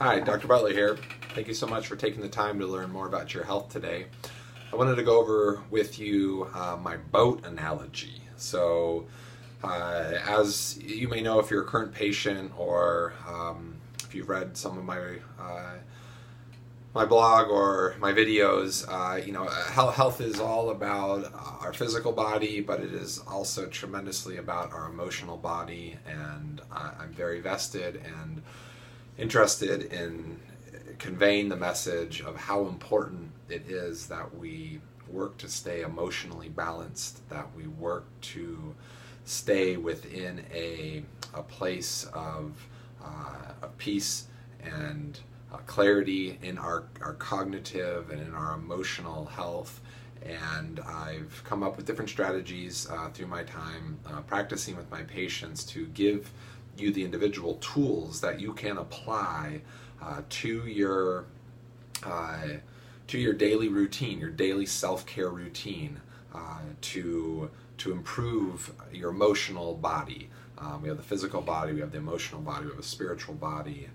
Hi, Dr. Buttler here. Thank you so much for taking the time to learn more about your health today. I wanted to go over with you my boat analogy. So, as you may know, if you're a current patient or if you've read some of my blog or my videos, health is all about our physical body, but it is also tremendously about our emotional body, and I'm very vested and interested in conveying the message of how important it is that we work to stay emotionally balanced, that we work to stay within a place of peace and clarity in our cognitive and in our emotional health. And I've come up with different strategies through my time practicing with my patients to give you the individual tools that you can apply to your daily routine, your daily self-care routine, to improve your emotional body. We have the physical body, we have the emotional body, we have a spiritual body.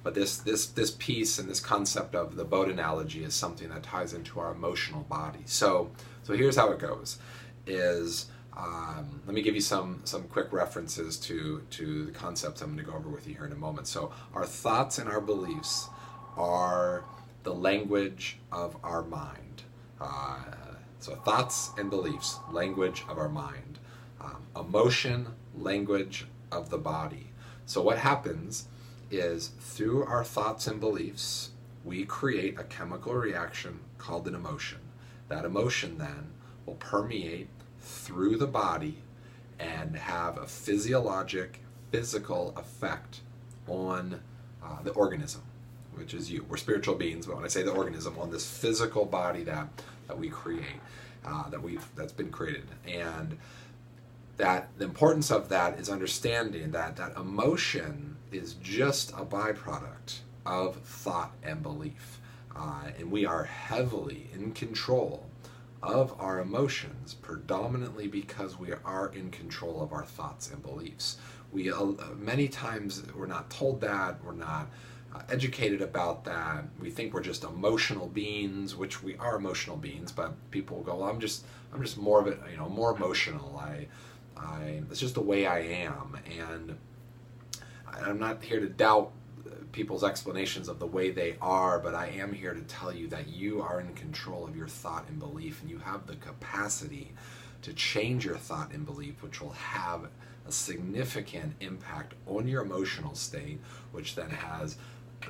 But this piece and this concept of the boat analogy is something that ties into our emotional body. So here's how it goes. Let me give you some quick references to the concepts I'm going to go over with you here in a moment. So our thoughts and our beliefs are the language of our mind. So thoughts and beliefs, language of our mind. Emotion, language of the body. So what happens is through our thoughts and beliefs, we create a chemical reaction called an emotion. That emotion then will permeate through the body and have a physical effect on the organism, which is you. We're spiritual beings, but when I say the organism, on this physical body that we create, that's been created. And that the importance of that is understanding that emotion is just a byproduct of thought and belief. And we are heavily in control of our emotions, predominantly because we are in control of our thoughts and beliefs. We many times we're not told that, we're not educated about that. We think we're just emotional beings, which we are emotional beings, but people go, well, I'm just more of it, more emotional. It's just the way I am, and I'm not here to doubt people's explanations of the way they are, but I am here to tell you that you are in control of your thought and belief, and you have the capacity to change your thought and belief, which will have a significant impact on your emotional state, which then has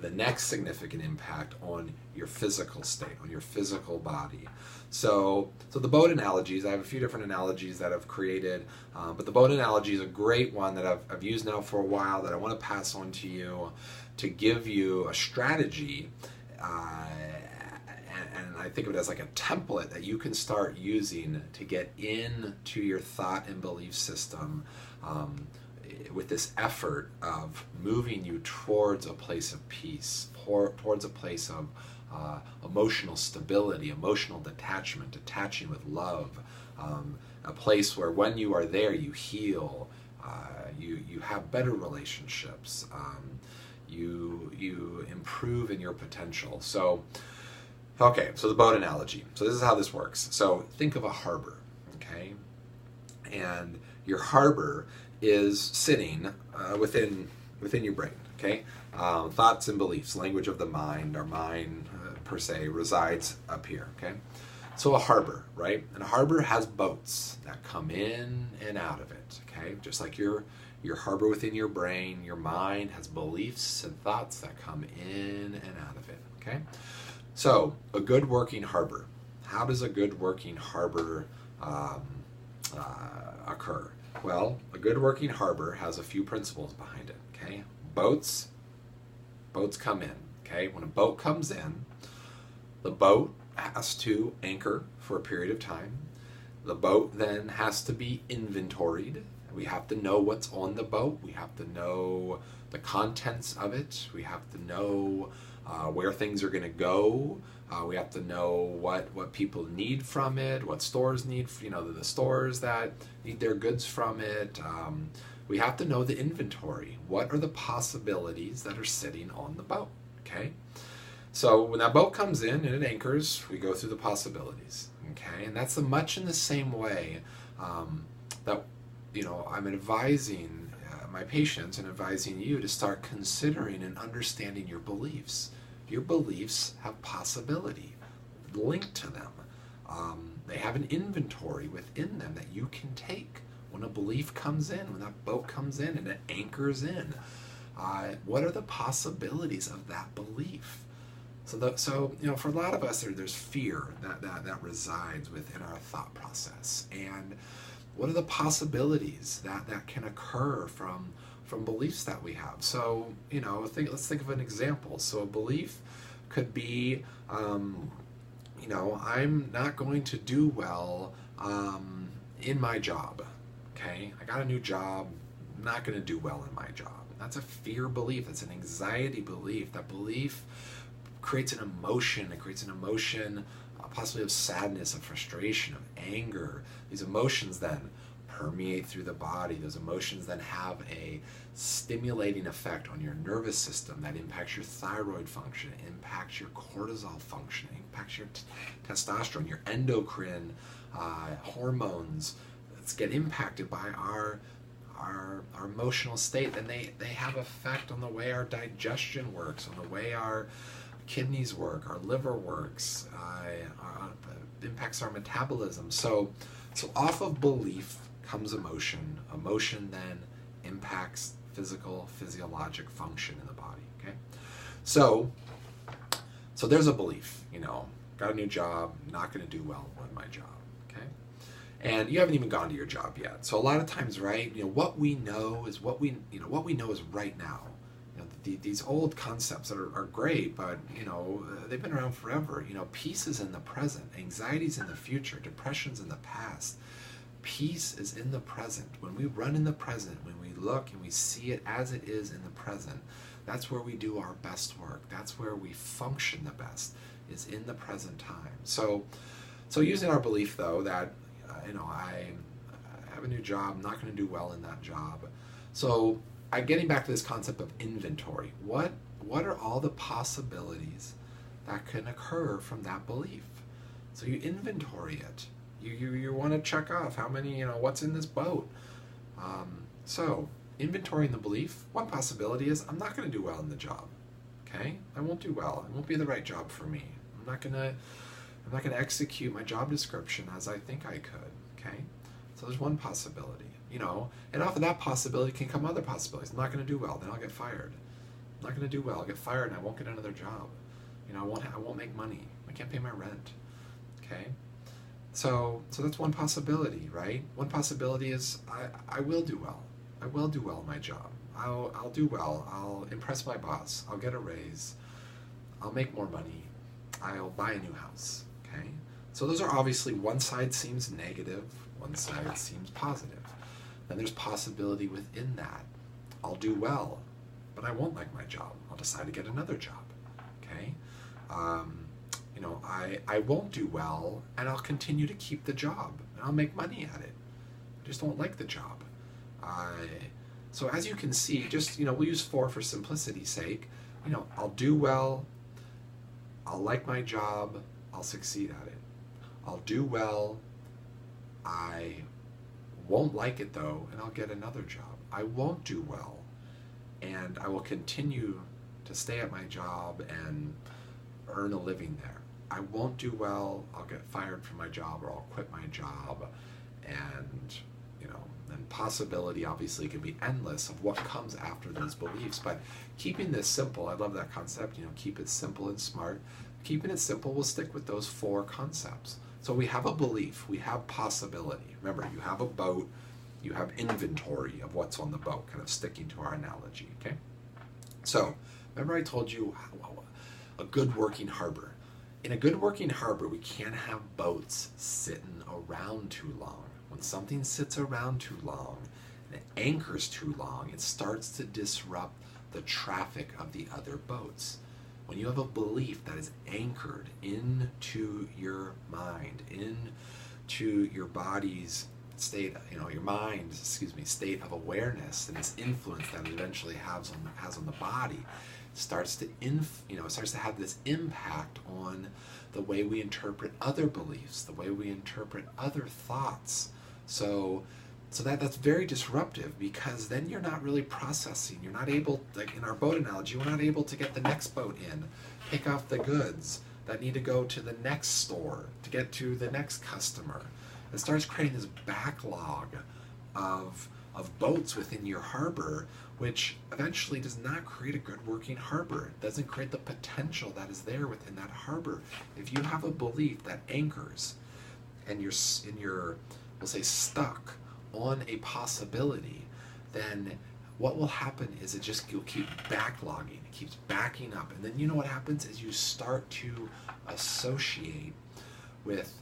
the next significant impact on your physical state, on your physical body. So the boat analogies, I have a few different analogies that I've created, but the boat analogy is a great one that I've used now for a while that I want to pass on to you to give you a strategy, and I think of it as like a template that you can start using to get into your thought and belief system with this effort of moving you towards a place of peace, towards a place of emotional stability, emotional detachment, attaching with love, a place where when you are there you heal, you have better relationships, you improve in your potential. So the boat analogy. So this is how this works. So think of a harbor, okay? And your harbor is sitting within your brain, okay? Thoughts and beliefs, language of the mind. Our mind, per se, resides up here, okay? So a harbor, right? And a harbor has boats that come in and out of it, okay? Just like your harbor within your brain, your mind has beliefs and thoughts that come in and out of it, okay? So a good working harbor. How does a good working harbor occur? Well, a good working harbor has a few principles behind it, okay? Boats come in, okay? When a boat comes in, the boat has to anchor for a period of time. The boat then has to be inventoried. We have to know what's on the boat. We have to know the contents of it. We have to know where things are going to go. We have to know what people need from it, what stores need, the stores that need their goods from it. we have to know the inventory. What are the possibilities that are sitting on the boat? Okay? So when that boat comes in and it anchors, we go through the possibilities. Okay? And that's much in the same way that, I'm advising my patients and advising you to start considering and understanding your beliefs. Your beliefs have possibility linked to them. They have an inventory within them that you can take. When a belief comes in, when that boat comes in and it anchors in, what are the possibilities of that belief? So for a lot of us, there's fear that resides within our thought process. And what are the possibilities that can occur from beliefs that we have? So, let's think of an example. So a belief could be, I'm not going to do well in my job. Okay, I got a new job, I'm not going to do well in my job. That's a fear belief. That's an anxiety belief. That belief creates an emotion. It creates an emotion possibly of sadness, of frustration, of anger. These emotions then permeate through the body. Those emotions then have a stimulating effect on your nervous system that impacts your thyroid function, impacts your cortisol function, impacts your testosterone, your endocrine hormones. Get impacted by our emotional state, and they have effect on the way our digestion works, on the way our kidneys work, our liver works, impacts our metabolism. So off of belief comes emotion. Emotion then impacts physiologic function in the body. Okay, so there's a belief. Got a new job, not going to do well in my job. And you haven't even gone to your job yet. So a lot of times, right, what we know is what we know is right now. These old concepts that are great, but they've been around forever. Peace is in the present, anxiety's in the future, depression's in the past. Peace is in the present. When we run in the present, when we look and we see it as it is in the present, that's where we do our best work. That's where we function the best, is in the present time. So using our belief, though, that I have a new job, I'm not going to do well in that job. So getting back to this concept of inventory, what are all the possibilities that can occur from that belief? So you inventory it. You want to check off how many, what's in this boat. So inventorying the belief, one possibility is I'm not going to do well in the job. Okay? I won't do well. It won't be the right job for me. I'm not going to execute my job description as I think I could. Okay, so there's one possibility, and off of that possibility can come other possibilities. I'm not going to do well, then I'll get fired. I'm not going to do well, I'll get fired, and I won't get another job. I won't make money. I can't pay my rent. Okay, so that's one possibility, right? One possibility is I will do well. I will do well in my job. I'll do well. I'll impress my boss. I'll get a raise. I'll make more money. I'll buy a new house. Okay. So those are obviously, one side seems negative, one side seems positive. Then there's possibility within that. I'll do well, but I won't like my job. I'll decide to get another job. Okay? I won't do well, and I'll continue to keep the job, and I'll make money at it. I just don't like the job. So as you can see, just, we'll use 4 for simplicity's sake. I'll do well, I'll like my job, I'll succeed at it. I'll do well, I won't like it though, and I'll get another job. I won't do well, and I will continue to stay at my job and earn a living there. I won't do well, I'll get fired from my job, or I'll quit my job, and and possibility obviously can be endless of what comes after those beliefs. But keeping this simple, I love that concept, keep it simple and smart. Keeping it simple, we'll stick with those 4 concepts. So we have a belief, we have possibility. Remember, you have a boat, you have inventory of what's on the boat, kind of sticking to our analogy, okay? So, remember I told you a good working harbor. In a good working harbor, we can't have boats sitting around too long. When something sits around too long, and it anchors too long, it starts to disrupt the traffic of the other boats. When you have a belief that is anchored into your mind, into your body's your mind, state of awareness, and this influence that it eventually has on the body, starts to have this impact on the way we interpret other beliefs, the way we interpret other thoughts. So that's very disruptive, because then you're not really processing. You're not able, like in our boat analogy, we're not able to get the next boat in, pick off the goods that need to go to the next store to get to the next customer. It starts creating this backlog of boats within your harbor, which eventually does not create a good working harbor. It doesn't create the potential that is there within that harbor. If you have a belief that anchors, and you're we'll say stuck on a possibility, then what will happen is you'll keep backlogging. It keeps backing up. And then you know what happens is you start to associate with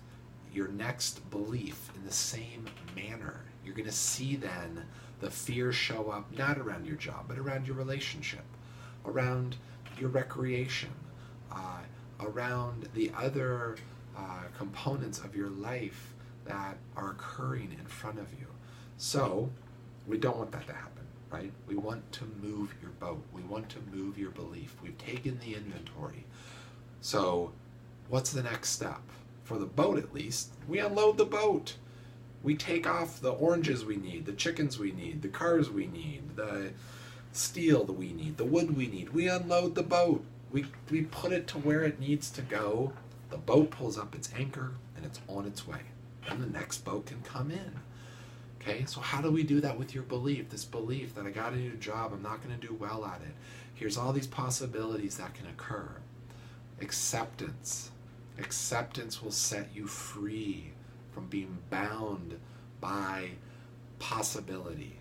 your next belief in the same manner. You're going to see then the fears show up not around your job, but around your relationship, around your recreation, around the other components of your life that are occurring in front of you. So we don't want that to happen, right? We want to move your boat. We want to move your belief. We've taken the inventory. So what's the next step? For the boat, at least, we unload the boat. We take off the oranges we need, the chickens we need, the cars we need, the steel that we need, the wood we need. We unload the boat. We put it to where it needs to go. The boat pulls up its anchor, and it's on its way. And the next boat can come in. Okay, so how do we do that with your belief? This belief that I got a new job, I'm not going to do well at it. Here's all these possibilities that can occur. Acceptance. Acceptance will set you free from being bound by possibility.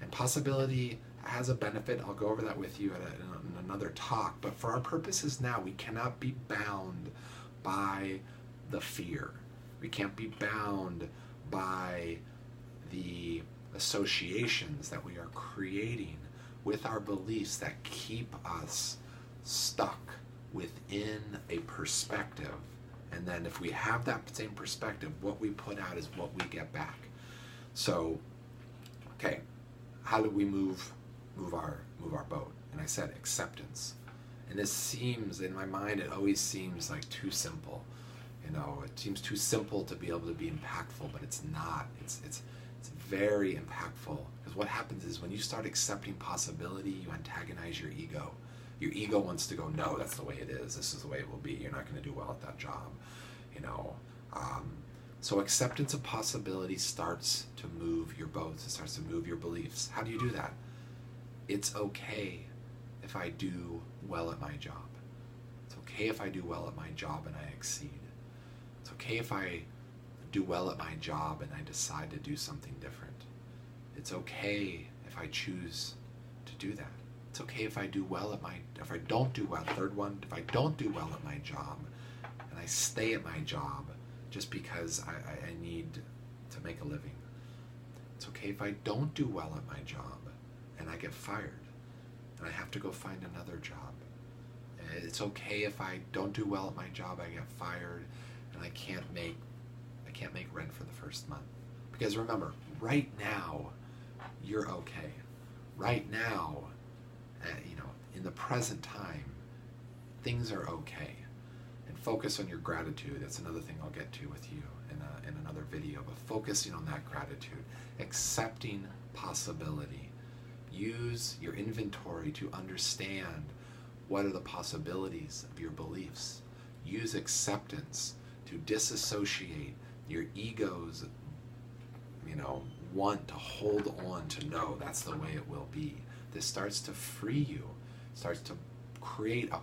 And possibility has a benefit. I'll go over that with you in another talk. But for our purposes now, we cannot be bound by the fear. We can't be bound by the associations that we are creating with our beliefs that keep us stuck within a perspective. And then if we have that same perspective, what we put out is what we get back. So, okay, how do we move our boat? And I said acceptance. And this seems, in my mind, it always seems like too simple. It seems too simple to be able to be impactful, but it's not. It's very impactful, because what happens is when you start accepting possibility, you antagonize your ego. Your ego wants to go, no, that's the way it is. This is the way it will be. You're not going to do well at that job. So acceptance of possibility starts to move your boats. It starts to move your beliefs. How do you do that? It's okay if I do well at my job. It's okay if I do well at my job and I exceed. It's okay if I do well at my job and I decide to do something different. It's okay if I choose to do that. It's okay if I if I don't do well, third one, if I don't do well at my job and I stay at my job just because I need to make a living. It's okay if I don't do well at my job and I get fired and I have to go find another job. It's okay if I don't do well at my job, I get fired, and I can't make rent for the first month. Because remember, right now, you're okay. Right now, in the present time, things are okay. And focus on your gratitude. That's another thing I'll get to with you in another video. But focusing on that gratitude, accepting possibility. Use your inventory to understand what are the possibilities of your beliefs. Use acceptance to disassociate your ego's, want to hold on to know that's the way it will be. This starts to free you, starts to create a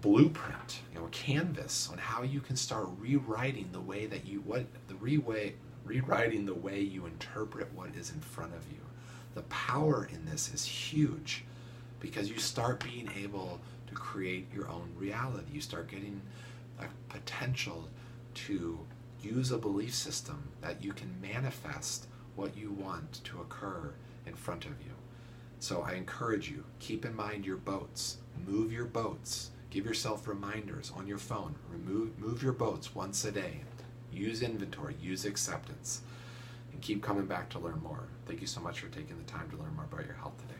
blueprint, a canvas on how you can start rewriting the way that rewriting the way you interpret what is in front of you. The power in this is huge, because you start being able to create your own reality. You start getting a potential to use a belief system that you can manifest what you want to occur in front of you. So I encourage you, keep in mind your boats. Move your boats. Give yourself reminders on your phone. Move your boats once a day. Use inventory. Use acceptance. and keep coming back to learn more. Thank you so much for taking the time to learn more about your health today.